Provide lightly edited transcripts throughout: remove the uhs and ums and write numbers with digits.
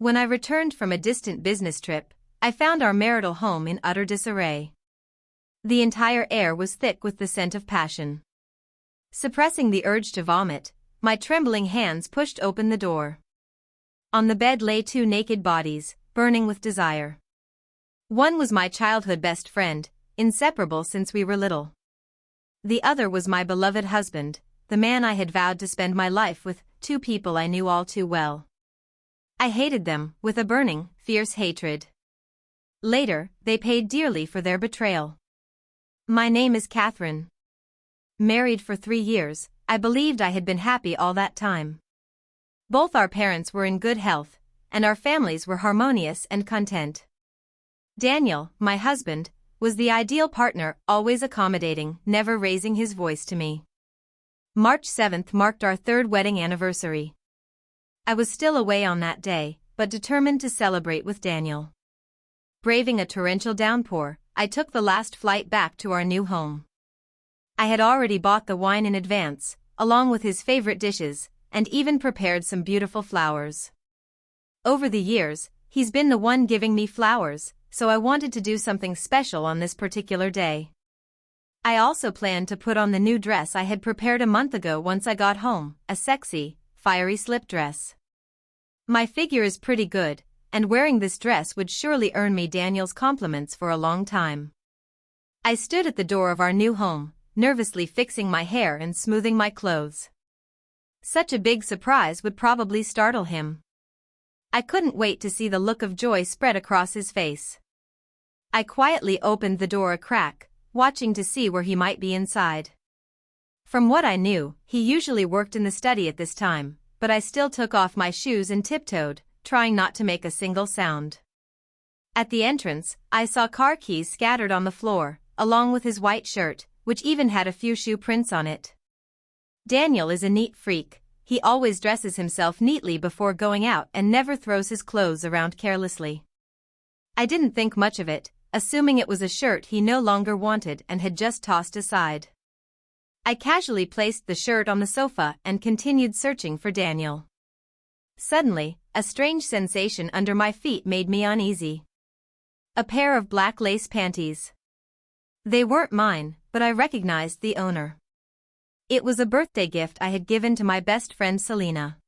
When I returned from a distant business trip, I found our marital home in utter disarray. The entire air was thick with the scent of passion. Suppressing the urge to vomit, my trembling hands pushed open the door. On the bed lay two naked bodies, burning with desire. One was my childhood best friend, inseparable since we were little. The other was my beloved husband, the man I had vowed to spend my life with, two people I knew all too well. I hated them, with a burning, fierce hatred. Later, they paid dearly for their betrayal. My name is Catherine. Married for 3 years, I believed I had been happy all that time. Both our parents were in good health, and our families were harmonious and content. Daniel, my husband, was the ideal partner, always accommodating, never raising his voice to me. March 7th marked our 3rd wedding anniversary. I was still away on that day, but determined to celebrate with Daniel. Braving a torrential downpour, I took the last flight back to our new home. I had already bought the wine in advance, along with his favorite dishes, and even prepared some beautiful flowers. Over the years, he's been the one giving me flowers, so I wanted to do something special on this particular day. I also planned to put on the new dress I had prepared a month ago once I got home, a sexy, fiery slip dress. My figure is pretty good, and wearing this dress would surely earn me Daniel's compliments for a long time. I stood at the door of our new home, nervously fixing my hair and smoothing my clothes. Such a big surprise would probably startle him. I couldn't wait to see the look of joy spread across his face. I quietly opened the door a crack, watching to see where he might be inside. From what I knew, he usually worked in the study at this time, but I still took off my shoes and tiptoed, trying not to make a single sound. At the entrance, I saw car keys scattered on the floor, along with his white shirt, which even had a few shoe prints on it. Daniel is a neat freak. He always dresses himself neatly before going out and never throws his clothes around carelessly. I didn't think much of it, assuming it was a shirt he no longer wanted and had just tossed aside. I casually placed the shirt on the sofa and continued searching for Daniel. Suddenly, a strange sensation under my feet made me uneasy. A pair of black lace panties. They weren't mine, but I recognized the owner. It was a birthday gift I had given to my best friend Selena.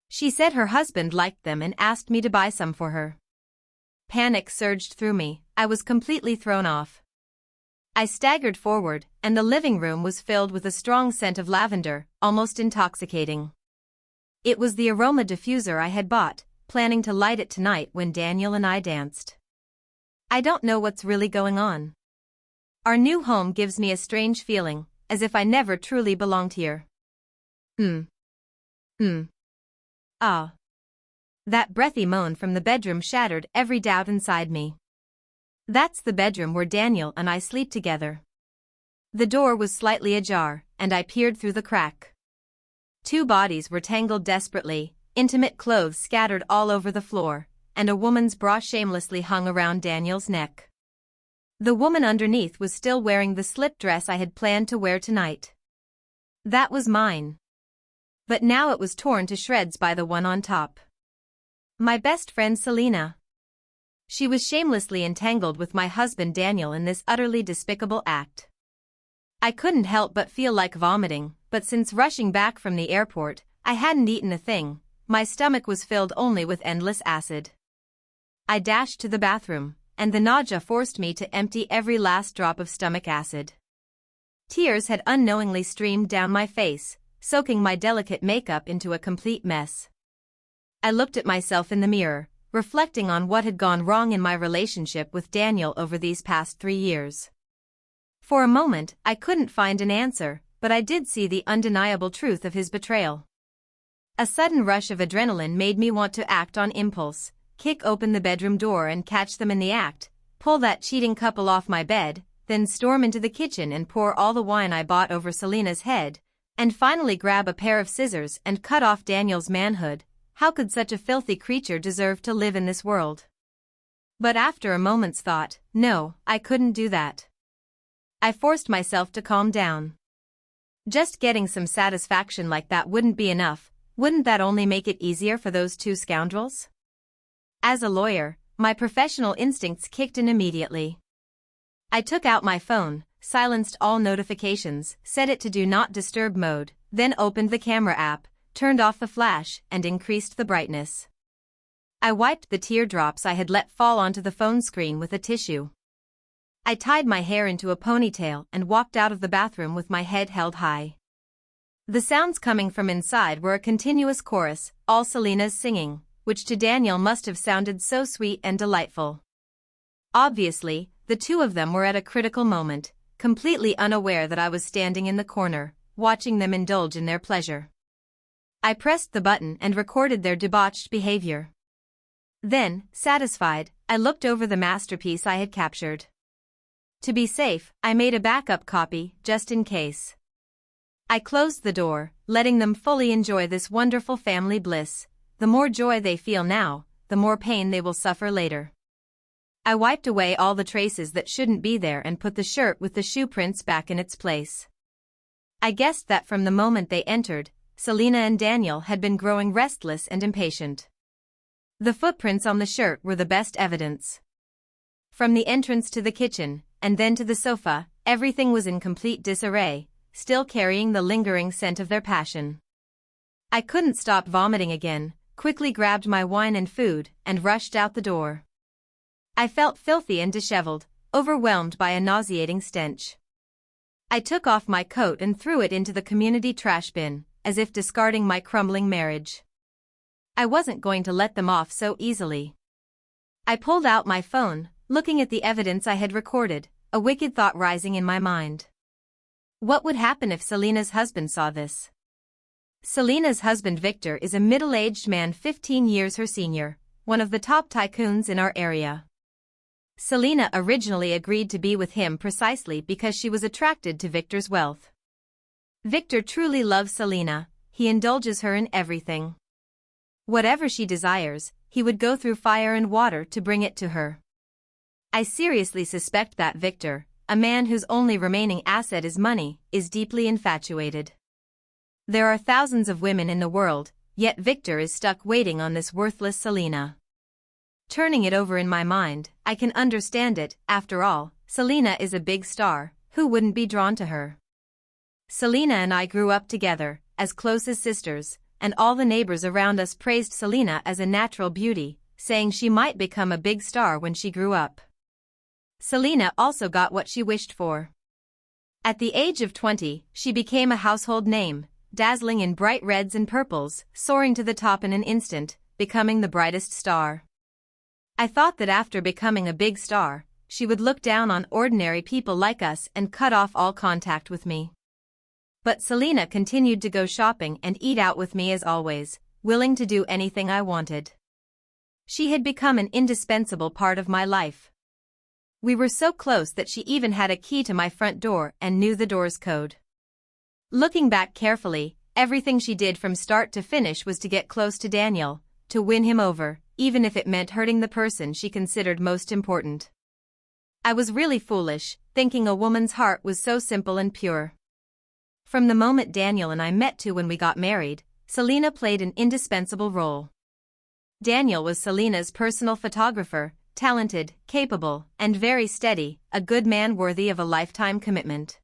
She said her husband liked them and asked me to buy some for her. Panic surged through me. I was completely thrown off. I staggered forward, and the living room was filled with a strong scent of lavender, almost intoxicating. It was the aroma diffuser I had bought, planning to light it tonight when Daniel and I danced. I don't know what's really going on. Our new home gives me a strange feeling, as if I never truly belonged here. Ah. That breathy moan from the bedroom shattered every doubt inside me. That's the bedroom where Daniel and I sleep together. The door was slightly ajar, and I peered through the crack. 2 bodies were tangled desperately, intimate clothes scattered all over the floor, and a woman's bra shamelessly hung around Daniel's neck. The woman underneath was still wearing the slip dress I had planned to wear tonight. That was mine. But now it was torn to shreds by the one on top. My best friend Selena. She was shamelessly entangled with my husband Daniel in this utterly despicable act. I couldn't help but feel like vomiting, but since rushing back from the airport, I hadn't eaten a thing. My stomach was filled only with endless acid. I dashed to the bathroom, and the nausea forced me to empty every last drop of stomach acid. Tears had unknowingly streamed down my face, soaking my delicate makeup into a complete mess. I looked at myself in the mirror, reflecting on what had gone wrong in my relationship with Daniel over these past 3 years. For a moment, I couldn't find an answer, but I did see the undeniable truth of his betrayal. A sudden rush of adrenaline made me want to act on impulse, kick open the bedroom door and catch them in the act, pull that cheating couple off my bed, then storm into the kitchen and pour all the wine I bought over Selena's head, and finally grab a pair of scissors and cut off Daniel's manhood. How could such a filthy creature deserve to live in this world? But after a moment's thought, no, I couldn't do that. I forced myself to calm down. Just getting some satisfaction like that wouldn't be enough. Wouldn't that only make it easier for those 2 scoundrels? As a lawyer, my professional instincts kicked in immediately. I took out my phone, silenced all notifications, set it to Do Not Disturb mode, then opened the camera app, turned off the flash, and increased the brightness. I wiped the teardrops I had let fall onto the phone screen with a tissue. I tied my hair into a ponytail and walked out of the bathroom with my head held high. The sounds coming from inside were a continuous chorus, all Selena's singing, which to Daniel must have sounded so sweet and delightful. Obviously, the two of them were at a critical moment, completely unaware that I was standing in the corner, watching them indulge in their pleasure. I pressed the button and recorded their debauched behavior. Then, satisfied, I looked over the masterpiece I had captured. To be safe, I made a backup copy, just in case. I closed the door, letting them fully enjoy this wonderful family bliss. The more joy they feel now, the more pain they will suffer later. I wiped away all the traces that shouldn't be there and put the shirt with the shoe prints back in its place. I guessed that from the moment they entered, Selena and Daniel had been growing restless and impatient. The footprints on the shirt were the best evidence. From the entrance to the kitchen, and then to the sofa, everything was in complete disarray, still carrying the lingering scent of their passion. I couldn't stop vomiting again, quickly grabbed my wine and food, and rushed out the door. I felt filthy and disheveled, overwhelmed by a nauseating stench. I took off my coat and threw it into the community trash bin, as if discarding my crumbling marriage. I wasn't going to let them off so easily. I pulled out my phone, looking at the evidence I had recorded, a wicked thought rising in my mind. What would happen if Selena's husband saw this? Selena's husband Victor is a middle-aged man 15 years her senior, one of the top tycoons in our area. Selena originally agreed to be with him precisely because she was attracted to Victor's wealth. Victor truly loves Selena, he indulges her in everything. Whatever she desires, he would go through fire and water to bring it to her. I seriously suspect that Victor, a man whose only remaining asset is money, is deeply infatuated. There are thousands of women in the world, yet Victor is stuck waiting on this worthless Selena. Turning it over in my mind, I can understand it. After all, Selena is a big star, who wouldn't be drawn to her? Selena and I grew up together, as close as sisters, and all the neighbors around us praised Selena as a natural beauty, saying she might become a big star when she grew up. Selena also got what she wished for. At the age of 20, she became a household name, dazzling in bright reds and purples, soaring to the top in an instant, becoming the brightest star. I thought that after becoming a big star, she would look down on ordinary people like us and cut off all contact with me. But Selena continued to go shopping and eat out with me as always, willing to do anything I wanted. She had become an indispensable part of my life. We were so close that she even had a key to my front door and knew the door's code. Looking back carefully, everything she did from start to finish was to get close to Daniel, to win him over, even if it meant hurting the person she considered most important. I was really foolish, thinking a woman's heart was so simple and pure. From the moment Daniel and I met to when we got married, Selena played an indispensable role. Daniel was Selena's personal photographer, talented, capable, and very steady, a good man worthy of a lifetime commitment.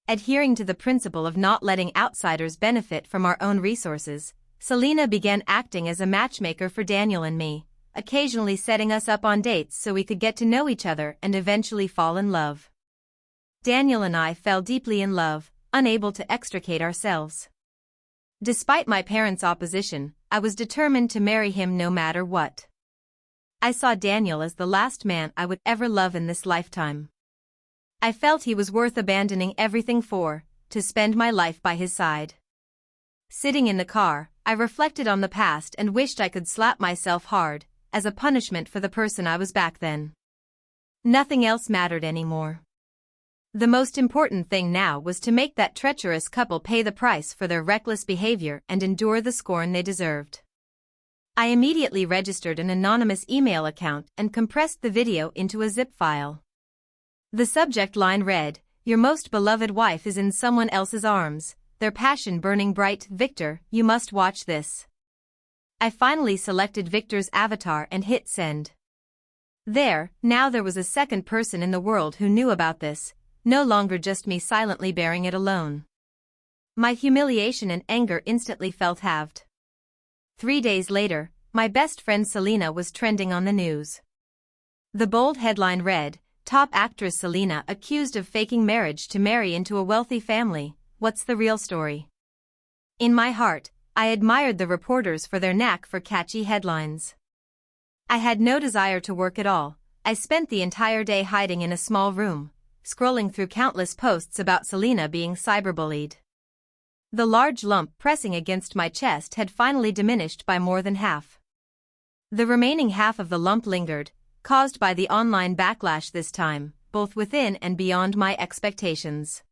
Adhering to the principle of not letting outsiders benefit from our own resources, Selena began acting as a matchmaker for Daniel and me, occasionally setting us up on dates so we could get to know each other and eventually fall in love. Daniel and I fell deeply in love, unable to extricate ourselves. Despite my parents' opposition, I was determined to marry him no matter what. I saw Daniel as the last man I would ever love in this lifetime. I felt he was worth abandoning everything for, to spend my life by his side. Sitting in the car, I reflected on the past and wished I could slap myself hard, as a punishment for the person I was back then. Nothing else mattered anymore. The most important thing now was to make that treacherous couple pay the price for their reckless behavior and endure the scorn they deserved. I immediately registered an anonymous email account and compressed the video into a zip file. The subject line read, "Your most beloved wife is in someone else's arms, their passion burning bright. Victor, you must watch this." I finally selected Victor's avatar and hit send. Now there was a second person in the world who knew about this, no longer just me silently bearing it alone. My humiliation and anger instantly felt halved. 3 days later, my best friend Selena was trending on the news. The bold headline read, "Top actress Selena accused of faking marriage to marry into a wealthy family, what's the real story?" In my heart, I admired the reporters for their knack for catchy headlines. I had no desire to work at all. I spent the entire day hiding in a small room, scrolling through countless posts about Selena being cyberbullied. The large lump pressing against my chest had finally diminished by more than half. The remaining half of the lump lingered, caused by the online backlash this time, both within and beyond my expectations.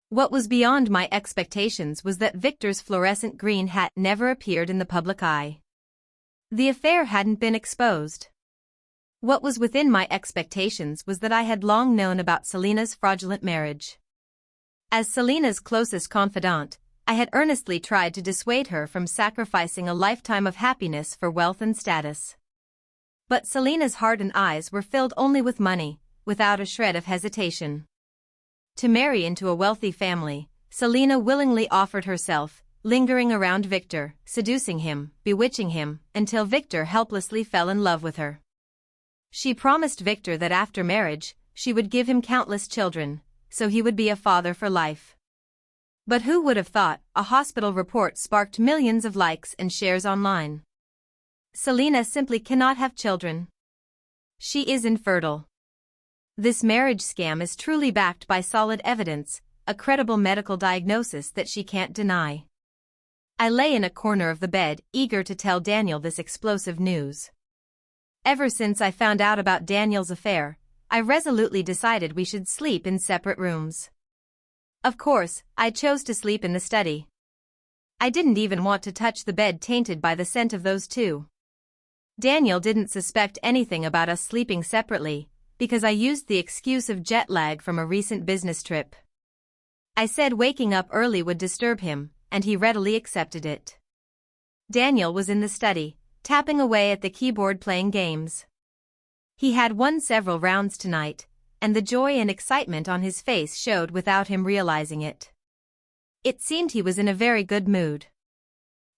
What was beyond my expectations was that Victor's fluorescent green hat never appeared in the public eye. The affair hadn't been exposed. What was within my expectations was that I had long known about Selena's fraudulent marriage. As Selena's closest confidant, I had earnestly tried to dissuade her from sacrificing a lifetime of happiness for wealth and status. But Selena's heart and eyes were filled only with money, without a shred of hesitation. To marry into a wealthy family, Selena willingly offered herself, lingering around Victor, seducing him, bewitching him, until Victor helplessly fell in love with her. She promised Victor that after marriage, she would give him countless children, so he would be a father for life. But who would have thought a hospital report sparked millions of likes and shares online? Selena simply cannot have children. She is infertile. This marriage scam is truly backed by solid evidence, a credible medical diagnosis that she can't deny. I lay in a corner of the bed, eager to tell Daniel this explosive news. Ever since I found out about Daniel's affair, I resolutely decided we should sleep in separate rooms. Of course, I chose to sleep in the study. I didn't even want to touch the bed tainted by the scent of those two. Daniel didn't suspect anything about us sleeping separately, because I used the excuse of jet lag from a recent business trip. I said waking up early would disturb him, and he readily accepted it. Daniel was in the study, tapping away at the keyboard playing games. He had won several rounds tonight, and the joy and excitement on his face showed without him realizing it. It seemed he was in a very good mood.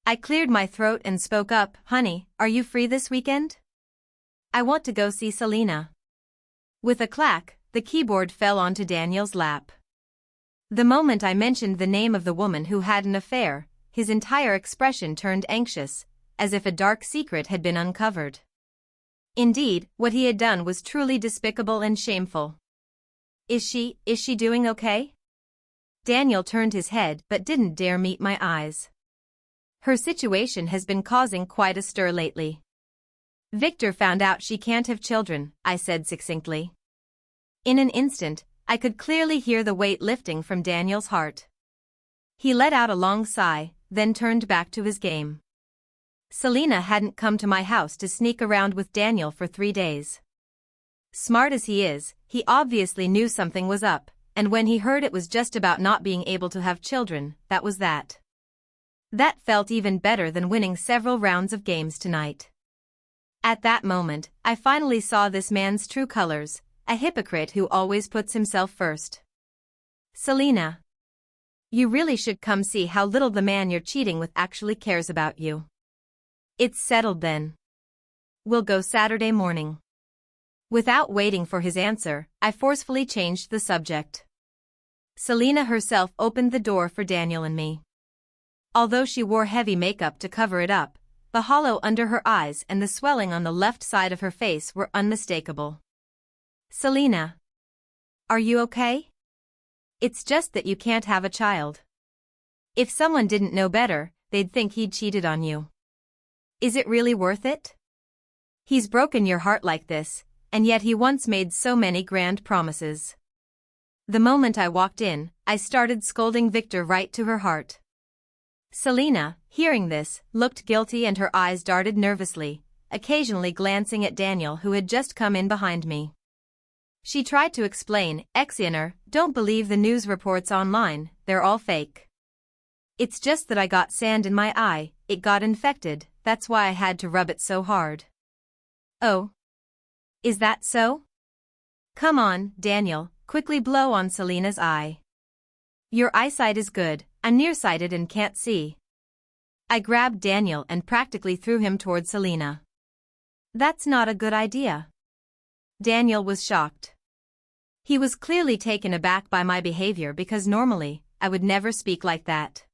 I cleared my throat and spoke up, "Honey, are you free this weekend? I want to go see Selena." With a clack, the keyboard fell onto Daniel's lap. The moment I mentioned the name of the woman who had an affair, his entire expression turned anxious, as if a dark secret had been uncovered. Indeed, what he had done was truly despicable and shameful. Is she doing okay?" Daniel turned his head but didn't dare meet my eyes. Her situation has been causing quite a stir lately. Victor found out she can't have children, I said succinctly. In an instant, I could clearly hear the weight lifting from Daniel's heart. He let out a long sigh, then turned back to his game. Selena hadn't come to my house to sneak around with Daniel for 3 days. Smart as he is, he obviously knew something was up, and when he heard it was just about not being able to have children, that was that. That felt even better than winning several rounds of games tonight. At that moment, I finally saw this man's true colors, a hypocrite who always puts himself first. "Selena, you really should come see how little the man you're cheating with actually cares about you." "It's settled then. We'll go Saturday morning." Without waiting for his answer, I forcefully changed the subject. Selena herself opened the door for Daniel and me. Although she wore heavy makeup to cover it up, the hollow under her eyes and the swelling on the left side of her face were unmistakable. "Selena, are you okay? It's just that you can't have a child. If someone didn't know better, they'd think he'd cheated on you. Is it really worth it? He's broken your heart like this, and yet he once made so many grand promises." The moment I walked in, I started scolding Victor right to her heart. Selena, hearing this, looked guilty and her eyes darted nervously, occasionally glancing at Daniel who had just come in behind me. She tried to explain, "Exioner, don't believe the news reports online, they're all fake. It's just that I got sand in my eye, it got infected, that's why I had to rub it so hard. Oh. Is that so? Come on, Daniel, quickly blow on Selena's eye. Your eyesight is good, I'm nearsighted and can't see. I grabbed Daniel and practically threw him toward Selena. That's not a good idea. Daniel was shocked. He was clearly taken aback by my behavior because normally, I would never speak like that.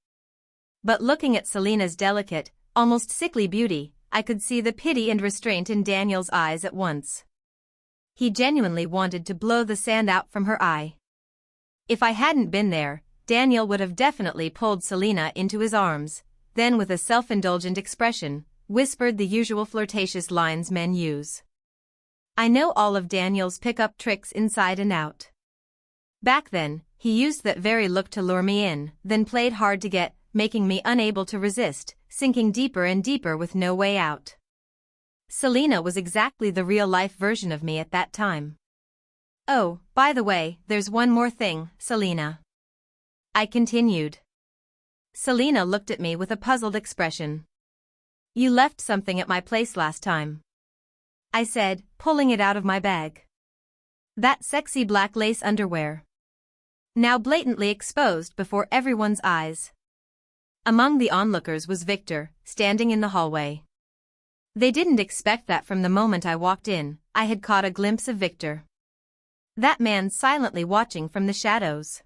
But looking at Selena's delicate, almost sickly beauty, I could see the pity and restraint in Daniel's eyes at once. He genuinely wanted to blow the sand out from her eye. If I hadn't been there, Daniel would have definitely pulled Selena into his arms, then with a self-indulgent expression, whispered the usual flirtatious lines men use. I know all of Daniel's pick-up tricks inside and out. Back then, he used that very look to lure me in, then played hard to get, making me unable to resist, sinking deeper and deeper with no way out. Selena was exactly the real-life version of me at that time. Oh, by the way, there's one more thing, Selena. I continued. Selena looked at me with a puzzled expression. You left something at my place last time. I said, pulling it out of my bag. That sexy black lace underwear. Now blatantly exposed before everyone's eyes. Among the onlookers was Victor, standing in the hallway. They didn't expect that from the moment I walked in, I had caught a glimpse of Victor. That man silently watching from the shadows.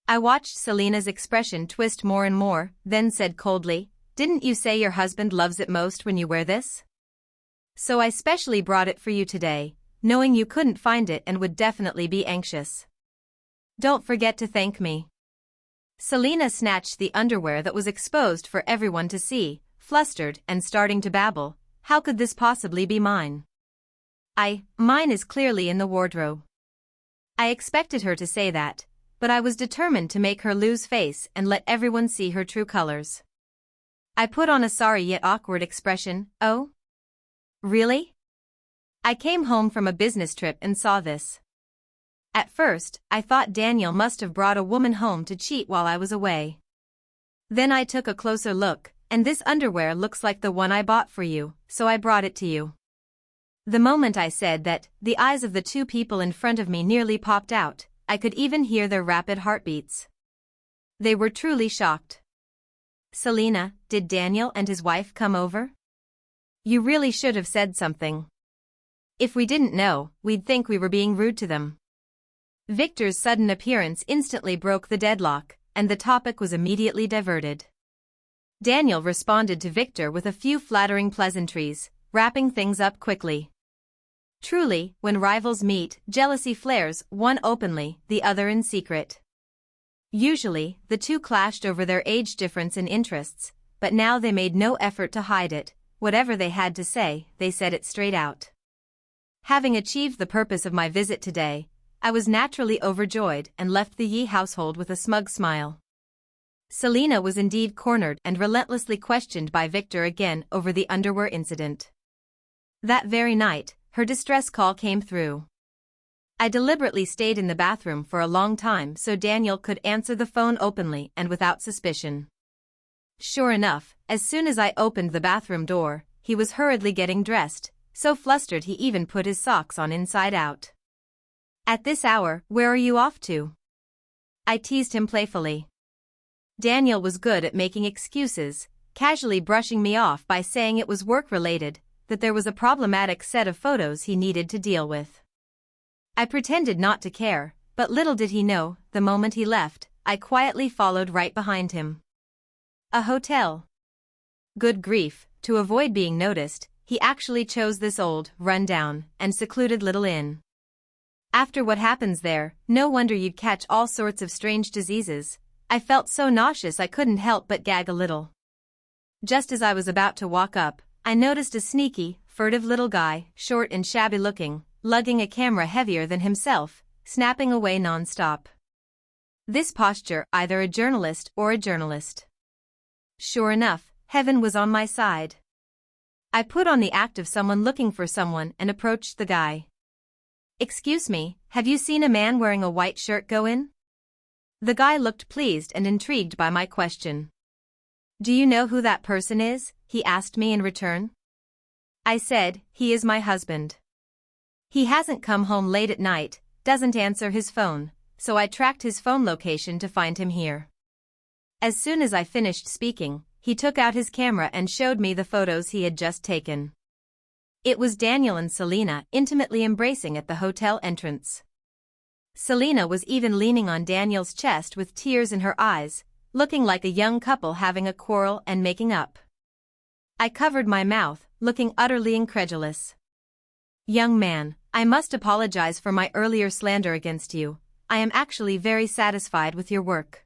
I watched Selena's expression twist more and more, then said coldly, "Didn't you say your husband loves it most when you wear this? So I specially brought it for you today, knowing you couldn't find it and would definitely be anxious. Don't forget to thank me." Selena snatched the underwear that was exposed for everyone to see, flustered and starting to babble, "How could this possibly be mine? Mine is clearly in the wardrobe." I expected her to say that, but I was determined to make her lose face and let everyone see her true colors. I put on a sorry yet awkward expression. "Oh? Really? I came home from a business trip and saw this." At first, I thought Daniel must have brought a woman home to cheat while I was away. Then I took a closer look, and this underwear looks like the one I bought for you, so I brought it to you. The moment I said that, the eyes of the two people in front of me nearly popped out. I could even hear their rapid heartbeats. They were truly shocked. "Selena, did Daniel and his wife come over? You really should have said something. If we didn't know, we'd think we were being rude to them." Victor's sudden appearance instantly broke the deadlock, and the topic was immediately diverted. Daniel responded to Victor with a few flattering pleasantries, wrapping things up quickly. Truly, when rivals meet, jealousy flares, one openly, the other in secret. Usually, the two clashed over their age difference and interests, but now they made no effort to hide it. Whatever they had to say, they said it straight out. Having achieved the purpose of my visit today, I was naturally overjoyed and left the Yi household with a smug smile. Selena was indeed cornered and relentlessly questioned by Victor again over the underwear incident. That very night, her distress call came through. I deliberately stayed in the bathroom for a long time so Daniel could answer the phone openly and without suspicion. Sure enough, as soon as I opened the bathroom door, he was hurriedly getting dressed, so flustered he even put his socks on inside out. "At this hour, where are you off to?" I teased him playfully. Daniel was good at making excuses, casually brushing me off by saying it was work-related, that there was a problematic set of photos he needed to deal with. I pretended not to care, but little did he know, the moment he left, I quietly followed right behind him. A hotel. Good grief, to avoid being noticed, he actually chose this old, run-down, and secluded little inn. After what happens there, no wonder you'd catch all sorts of strange diseases. I felt so nauseous I couldn't help but gag a little. Just as I was about to walk up, I noticed a sneaky, furtive little guy, short and shabby-looking, lugging a camera heavier than himself, snapping away non-stop. This posture, either a journalist or a journalist. Sure enough, heaven was on my side. I put on the act of someone looking for someone and approached the guy. "Excuse me, have you seen a man wearing a white shirt go in?" The guy looked pleased and intrigued by my question. Do you know who that person is? He asked me in return. I said, he is my husband. He hasn't come home late at night, doesn't answer his phone, so I tracked his phone location to find him here. As soon as I finished speaking, he took out his camera and showed me the photos he had just taken. It was Daniel and Selena intimately embracing at the hotel entrance. Selena was even leaning on Daniel's chest with tears in her eyes, looking like a young couple having a quarrel and making up. I covered my mouth, looking utterly incredulous. Young man, I must apologize for my earlier slander against you. I am actually very satisfied with your work.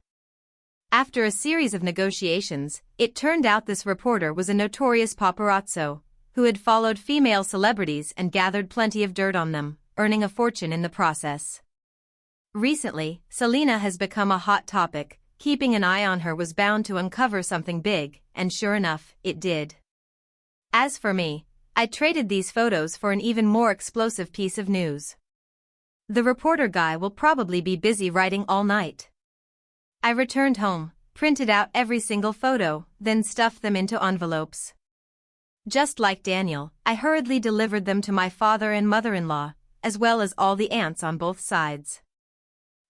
After a series of negotiations, it turned out this reporter was a notorious paparazzo, who had followed female celebrities and gathered plenty of dirt on them, earning a fortune in the process. Recently, Selena has become a hot topic. Keeping an eye on her was bound to uncover something big, and sure enough, it did. As for me, I traded these photos for an even more explosive piece of news. The reporter guy will probably be busy writing all night. I returned home, printed out every single photo, then stuffed them into envelopes. Just like Daniel, I hurriedly delivered them to my father and mother-in-law, as well as all the aunts on both sides.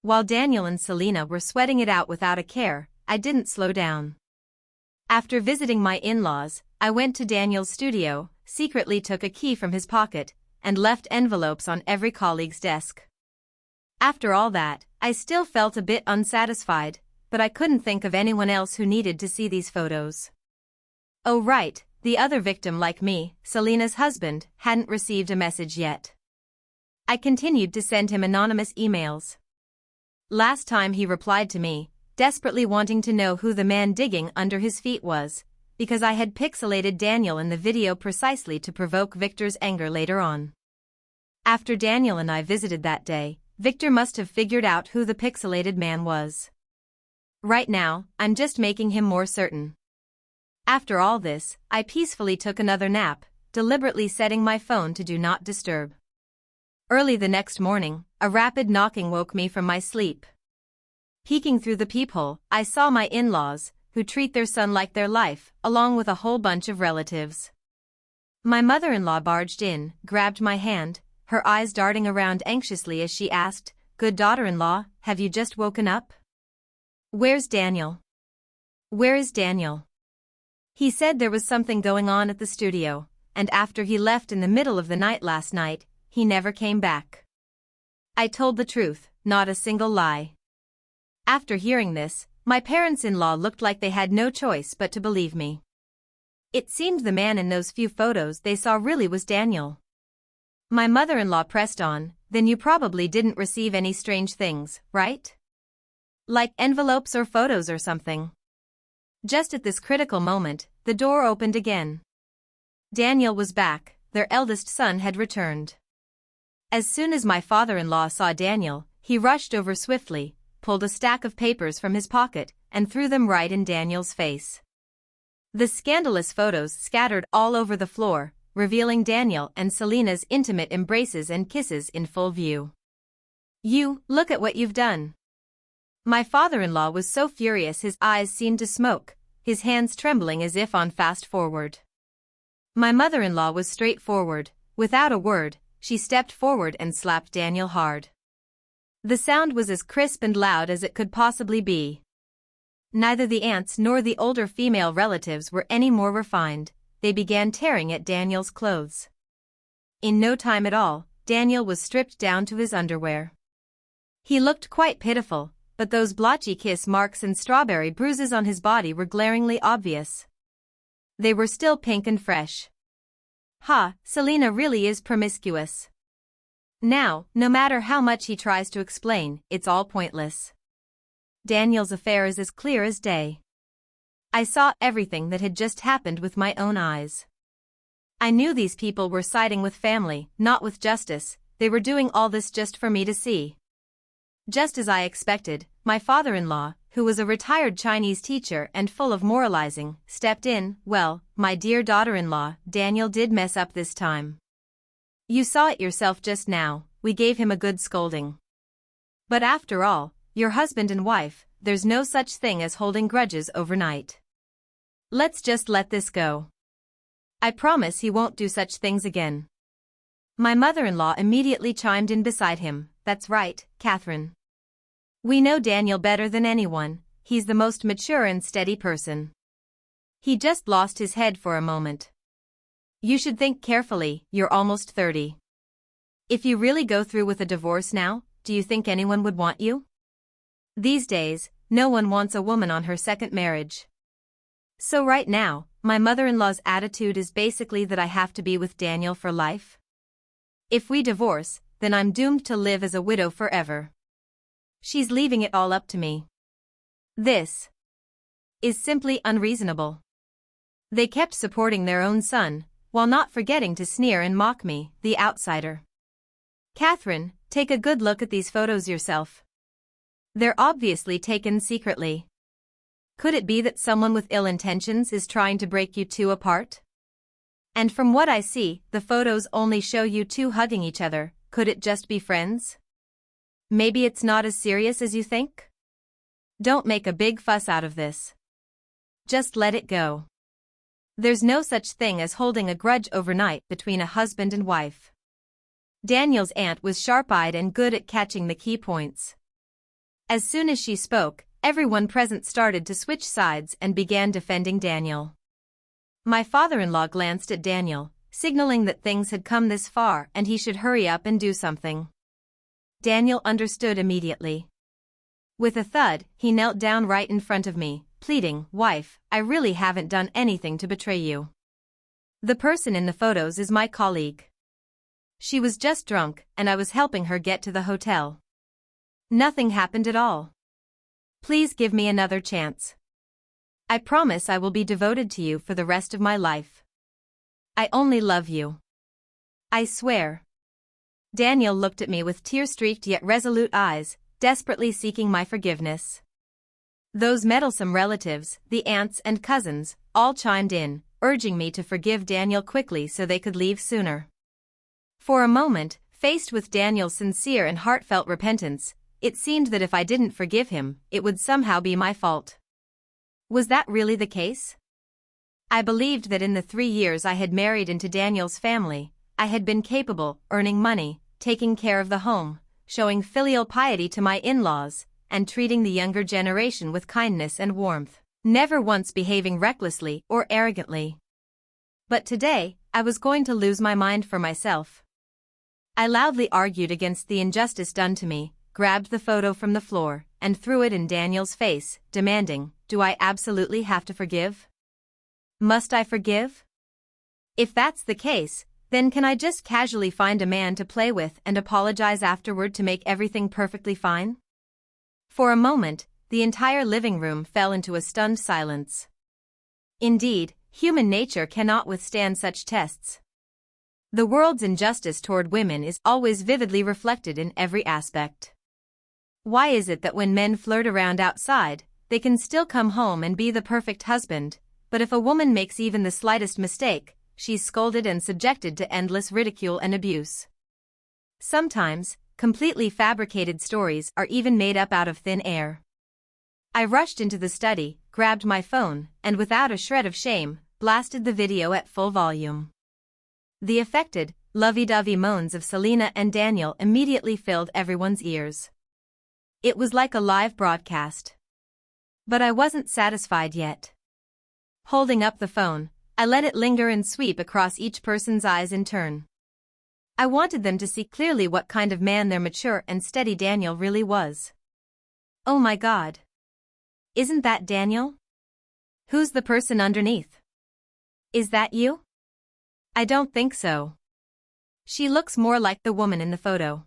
While Daniel and Selena were sweating it out without a care, I didn't slow down. After visiting my in-laws, I went to Daniel's studio, secretly took a key from his pocket, and left envelopes on every colleague's desk. After all that, I still felt a bit unsatisfied, but I couldn't think of anyone else who needed to see these photos. Oh right, the other victim like me, Selena's husband, hadn't received a message yet. I continued to send him anonymous emails. Last time he replied to me, desperately wanting to know who the man digging under his feet was, because I had pixelated Daniel in the video precisely to provoke Victor's anger later on. After Daniel and I visited that day, Victor must have figured out who the pixelated man was. Right now, I'm just making him more certain. After all this, I peacefully took another nap, deliberately setting my phone to do not disturb. Early the next morning, a rapid knocking woke me from my sleep. Peeking through the peephole, I saw my in-laws, who treat their son like their life, along with a whole bunch of relatives. My mother-in-law barged in, grabbed my hand, her eyes darting around anxiously as she asked, "Good daughter-in-law, have you just woken up? Where's Daniel? Where is Daniel? He said there was something going on at the studio, and after he left in the middle of the night last night, he never came back." I told the truth, not a single lie. After hearing this, my parents-in-law looked like they had no choice but to believe me. It seemed the man in those few photos they saw really was Daniel. My mother-in-law pressed on, "Then you probably didn't receive any strange things, right? Like envelopes or photos or something." Just at this critical moment, the door opened again. Daniel was back, their eldest son had returned. As soon as my father-in-law saw Daniel, he rushed over swiftly, pulled a stack of papers from his pocket, and threw them right in Daniel's face. The scandalous photos scattered all over the floor, revealing Daniel and Selena's intimate embraces and kisses in full view. "You, look at what you've done." My father-in-law was so furious his eyes seemed to smoke, his hands trembling as if on fast forward. My mother-in-law was straightforward. Without a word, she stepped forward and slapped Daniel hard. The sound was as crisp and loud as it could possibly be. Neither the aunts nor the older female relatives were any more refined. They began tearing at Daniel's clothes. In no time at all, Daniel was stripped down to his underwear. He looked quite pitiful, but those blotchy kiss marks and strawberry bruises on his body were glaringly obvious. They were still pink and fresh. Ha, Selena really is promiscuous. Now, no matter how much he tries to explain, it's all pointless. Daniel's affair is as clear as day. I saw everything that had just happened with my own eyes. I knew these people were siding with family, not with justice. They were doing all this just for me to see. Just as I expected, my father-in-law, who was a retired Chinese teacher and full of moralizing, stepped in. "Well, my dear daughter-in-law, Daniel did mess up this time. You saw it yourself just now, we gave him a good scolding. But after all, you're husband and wife, there's no such thing as holding grudges overnight. Let's just let this go. I promise he won't do such things again. My mother-in-law immediately chimed in beside him. That's right, Catherine. We know Daniel better than anyone, he's the most mature and steady person. He just lost his head for a moment. You should think carefully, you're almost 30. If you really go through with a divorce now, do you think anyone would want you? These days, no one wants a woman on her second marriage. So right now, my mother-in-law's attitude is basically that I have to be with Daniel for life. If we divorce, then I'm doomed to live as a widow forever. She's leaving it all up to me. This is simply unreasonable. They kept supporting their own son, while not forgetting to sneer and mock me, the outsider. Catherine, take a good look at these photos yourself. They're obviously taken secretly. Could it be that someone with ill intentions is trying to break you two apart? And from what I see, the photos only show you two hugging each other. Could it just be friends? Maybe it's not as serious as you think? Don't make a big fuss out of this. Just let it go. There's no such thing as holding a grudge overnight between a husband and wife. Daniel's aunt was sharp-eyed and good at catching the key points. As soon as she spoke, everyone present started to switch sides and began defending Daniel. My father-in-law glanced at Daniel, signaling that things had come this far and he should hurry up and do something. Daniel understood immediately. With a thud, he knelt down right in front of me, pleading, "Wife, I really haven't done anything to betray you. The person in the photos is my colleague. She was just drunk, and I was helping her get to the hotel. Nothing happened at all. Please give me another chance. I promise I will be devoted to you for the rest of my life. I only love you. I swear." Daniel looked at me with tear-streaked yet resolute eyes, desperately seeking my forgiveness. Those meddlesome relatives, the aunts and cousins, all chimed in, urging me to forgive Daniel quickly so they could leave sooner. For a moment, faced with Daniel's sincere and heartfelt repentance, it seemed that if I didn't forgive him, it would somehow be my fault. Was that really the case? I believed that in the 3 years I had married into Daniel's family, I had been capable, earning money, taking care of the home, showing filial piety to my in-laws, and treating the younger generation with kindness and warmth, never once behaving recklessly or arrogantly. But today, I was going to lose my mind for myself. I loudly argued against the injustice done to me, grabbed the photo from the floor, and threw it in Daniel's face, demanding, "Do I absolutely have to forgive? Must I forgive? If that's the case, then can I just casually find a man to play with and apologize afterward to make everything perfectly fine?" For a moment, the entire living room fell into a stunned silence. Indeed, human nature cannot withstand such tests. The world's injustice toward women is always vividly reflected in every aspect. Why is it that when men flirt around outside, they can still come home and be the perfect husband, but if a woman makes even the slightest mistake, she's scolded and subjected to endless ridicule and abuse? Sometimes, completely fabricated stories are even made up out of thin air. I rushed into the study, grabbed my phone, and without a shred of shame, blasted the video at full volume. The affected, lovey-dovey moans of Selena and Daniel immediately filled everyone's ears. It was like a live broadcast. But I wasn't satisfied yet. Holding up the phone, I let it linger and sweep across each person's eyes in turn. I wanted them to see clearly what kind of man their mature and steady Daniel really was. Oh my God. Isn't that Daniel? Who's the person underneath? Is that you? I don't think so. She looks more like the woman in the photo.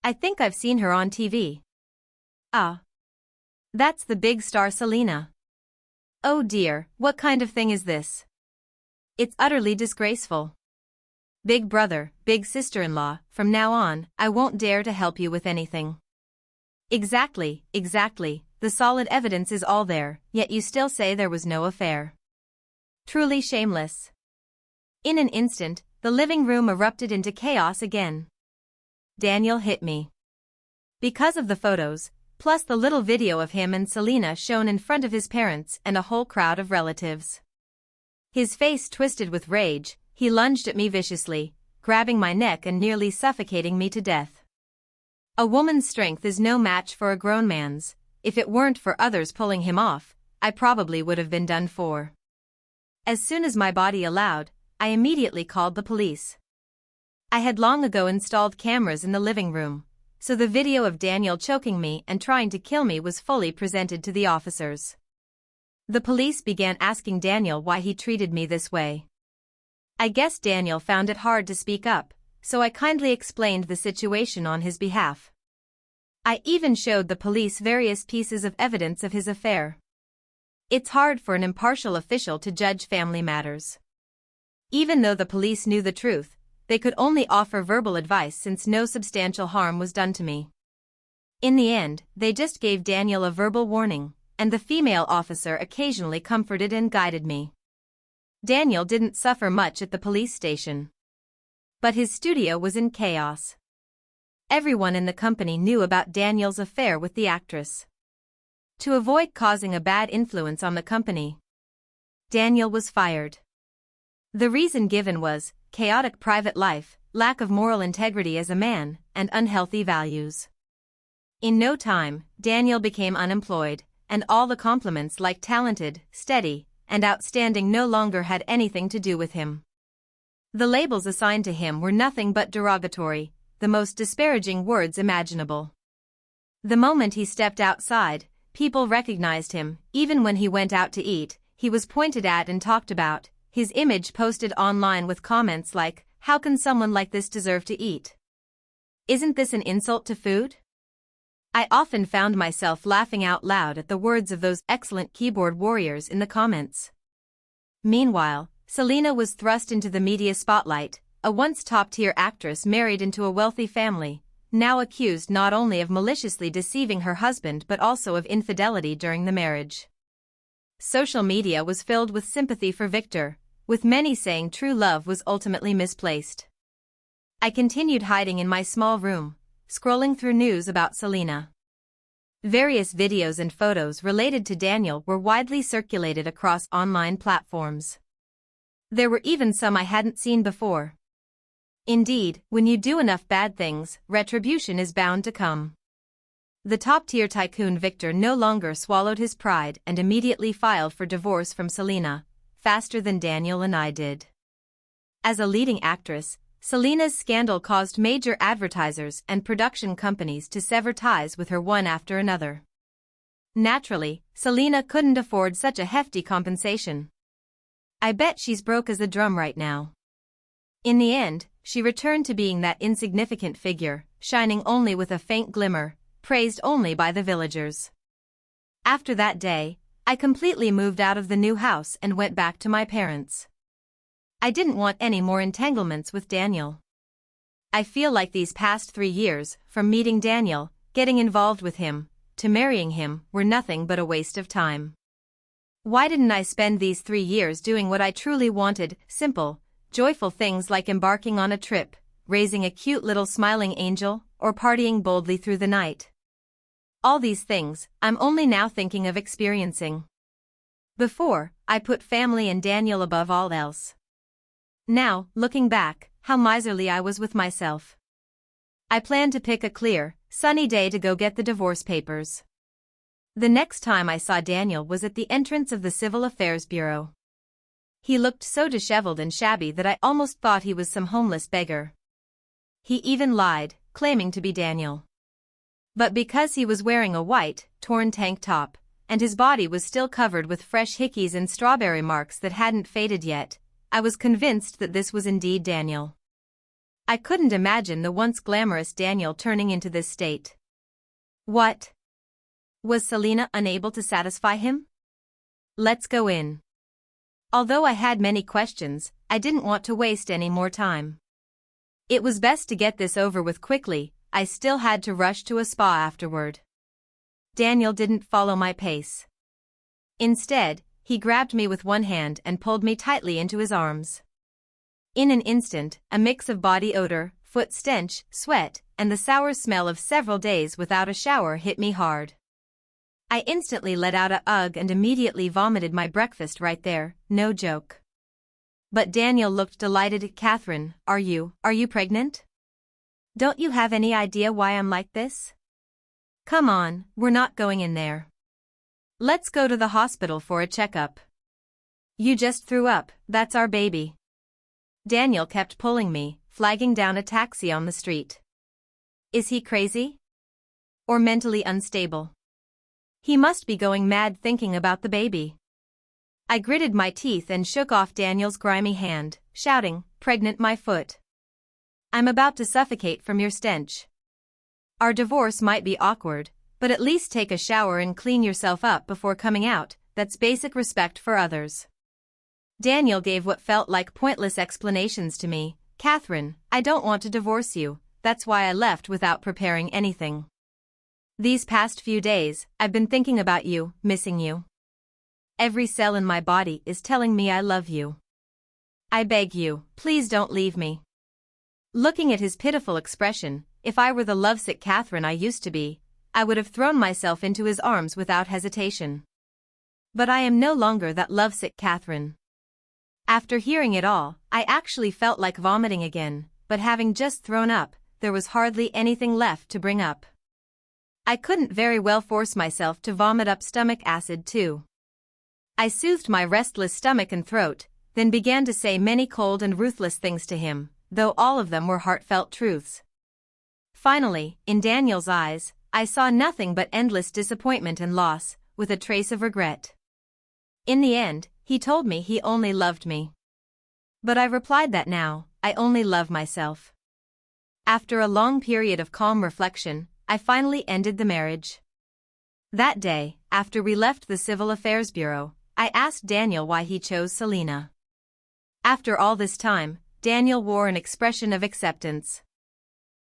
I think I've seen her on TV. Ah. That's the big star Selena. Oh dear, what kind of thing is this? It's utterly disgraceful. Big brother, big sister-in-law, from now on, I won't dare to help you with anything. Exactly, the solid evidence is all there, yet you still say there was no affair. Truly shameless. In an instant, the living room erupted into chaos again. Daniel hit me. Because of the photos, plus the little video of him and Selena shown in front of his parents and a whole crowd of relatives. His face twisted with rage, he lunged at me viciously, grabbing my neck and nearly suffocating me to death. A woman's strength is no match for a grown man's. If it weren't for others pulling him off, I probably would have been done for. As soon as my body allowed, I immediately called the police. I had long ago installed cameras in the living room, so the video of Daniel choking me and trying to kill me was fully presented to the officers. The police began asking Daniel why he treated me this way. I guess Daniel found it hard to speak up, so I kindly explained the situation on his behalf. I even showed the police various pieces of evidence of his affair. It's hard for an impartial official to judge family matters. Even though the police knew the truth, they could only offer verbal advice since no substantial harm was done to me. In the end, they just gave Daniel a verbal warning, and the female officer occasionally comforted and guided me. Daniel didn't suffer much at the police station. But his studio was in chaos. Everyone in the company knew about Daniel's affair with the actress. To avoid causing a bad influence on the company, Daniel was fired. The reason given was chaotic private life, lack of moral integrity as a man, and unhealthy values. In no time, Daniel became unemployed, and all the compliments like talented, steady, and outstanding no longer had anything to do with him. The labels assigned to him were nothing but derogatory, the most disparaging words imaginable. The moment he stepped outside, people recognized him. Even when he went out to eat, he was pointed at and talked about, his image posted online with comments like, "How can someone like this deserve to eat? Isn't this an insult to food?" I often found myself laughing out loud at the words of those excellent keyboard warriors in the comments. Meanwhile, Selena was thrust into the media spotlight, a once top-tier actress married into a wealthy family, now accused not only of maliciously deceiving her husband but also of infidelity during the marriage. Social media was filled with sympathy for Victor, with many saying true love was ultimately misplaced. I continued hiding in my small room, scrolling through news about Selena. Various videos and photos related to Daniel were widely circulated across online platforms. There were even some I hadn't seen before. Indeed, when you do enough bad things, retribution is bound to come. The top-tier tycoon Victor no longer swallowed his pride and immediately filed for divorce from Selena, faster than Daniel and I did. As a leading actress, Selena's scandal caused major advertisers and production companies to sever ties with her one after another. Naturally, Selena couldn't afford such a hefty compensation. I bet she's broke as a drum right now. In the end, she returned to being that insignificant figure, shining only with a faint glimmer, praised only by the villagers. After that day, I completely moved out of the new house and went back to my parents. I didn't want any more entanglements with Daniel. I feel like these past 3 years, from meeting Daniel, getting involved with him, to marrying him, were nothing but a waste of time. Why didn't I spend these 3 years doing what I truly wanted, simple, joyful things like embarking on a trip, raising a cute little smiling angel, or partying boldly through the night? All these things, I'm only now thinking of experiencing. Before, I put family and Daniel above all else. Now, looking back, how miserly I was with myself. I planned to pick a clear, sunny day to go get the divorce papers. The next time I saw Daniel was at the entrance of the Civil Affairs Bureau. He looked so disheveled and shabby that I almost thought he was some homeless beggar. He even lied, claiming to be Daniel. But because he was wearing a white, torn tank top, and his body was still covered with fresh hickeys and strawberry marks that hadn't faded yet, I was convinced that this was indeed Daniel. I couldn't imagine the once glamorous Daniel turning into this state. What? Was Selena unable to satisfy him? Let's go in. Although I had many questions, I didn't want to waste any more time. It was best to get this over with quickly. I still had to rush to a spa afterward. Daniel didn't follow my pace. Instead, he grabbed me with one hand and pulled me tightly into his arms. In an instant, a mix of body odor, foot stench, sweat, and the sour smell of several days without a shower hit me hard. I instantly let out a ugh and immediately vomited my breakfast right there, no joke. But Daniel looked delighted. "Catherine, are you pregnant? Don't you have any idea why I'm like this? Come on, we're not going in there. Let's go to the hospital for a checkup. You just threw up, that's our baby." Daniel kept pulling me, flagging down a taxi on the street. Is he crazy? Or mentally unstable? He must be going mad thinking about the baby. I gritted my teeth and shook off Daniel's grimy hand, shouting, "Pregnant my foot. I'm about to suffocate from your stench. Our divorce might be awkward, but at least take a shower and clean yourself up before coming out, that's basic respect for others." Daniel gave what felt like pointless explanations to me. "Catherine, I don't want to divorce you, that's why I left without preparing anything. These past few days, I've been thinking about you, missing you. Every cell in my body is telling me I love you. I beg you, please don't leave me." Looking at his pitiful expression, if I were the lovesick Catherine I used to be, I would have thrown myself into his arms without hesitation. But I am no longer that lovesick Catherine. After hearing it all, I actually felt like vomiting again, but having just thrown up, there was hardly anything left to bring up. I couldn't very well force myself to vomit up stomach acid too. I soothed my restless stomach and throat, then began to say many cold and ruthless things to him, though all of them were heartfelt truths. Finally, in Daniel's eyes, I saw nothing but endless disappointment and loss, with a trace of regret. In the end, he told me he only loved me. But I replied that now, I only love myself. After a long period of calm reflection, I finally ended the marriage. That day, after we left the Civil Affairs Bureau, I asked Daniel why he chose Selena. After all this time, Daniel wore an expression of acceptance.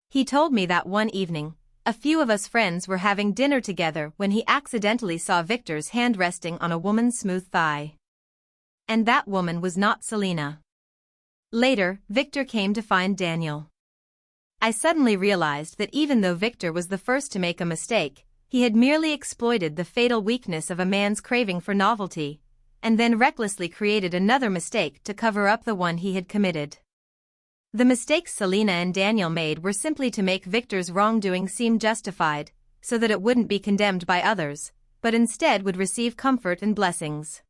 He told me that one evening, a few of us friends were having dinner together when he accidentally saw Victor's hand resting on a woman's smooth thigh. And that woman was not Selena. Later, Victor came to find Daniel. I suddenly realized that even though Victor was the first to make a mistake, he had merely exploited the fatal weakness of a man's craving for novelty, and then recklessly created another mistake to cover up the one he had committed. The mistakes Selena and Daniel made were simply to make Victor's wrongdoing seem justified, so that it wouldn't be condemned by others, but instead would receive comfort and blessings.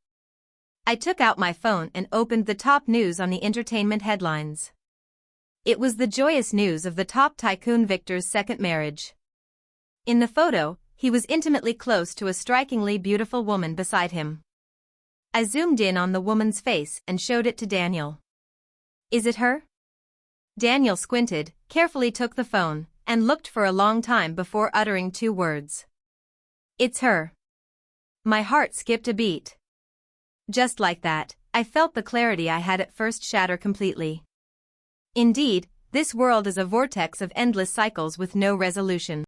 I took out my phone and opened the top news on the entertainment headlines. It was the joyous news of the top tycoon Victor's second marriage. In the photo, he was intimately close to a strikingly beautiful woman beside him. I zoomed in on the woman's face and showed it to Daniel. "Is it her?" Daniel squinted, carefully took the phone, and looked for a long time before uttering two words. "It's her." My heart skipped a beat. Just like that, I felt the clarity I had at first shatter completely. Indeed, this world is a vortex of endless cycles with no resolution.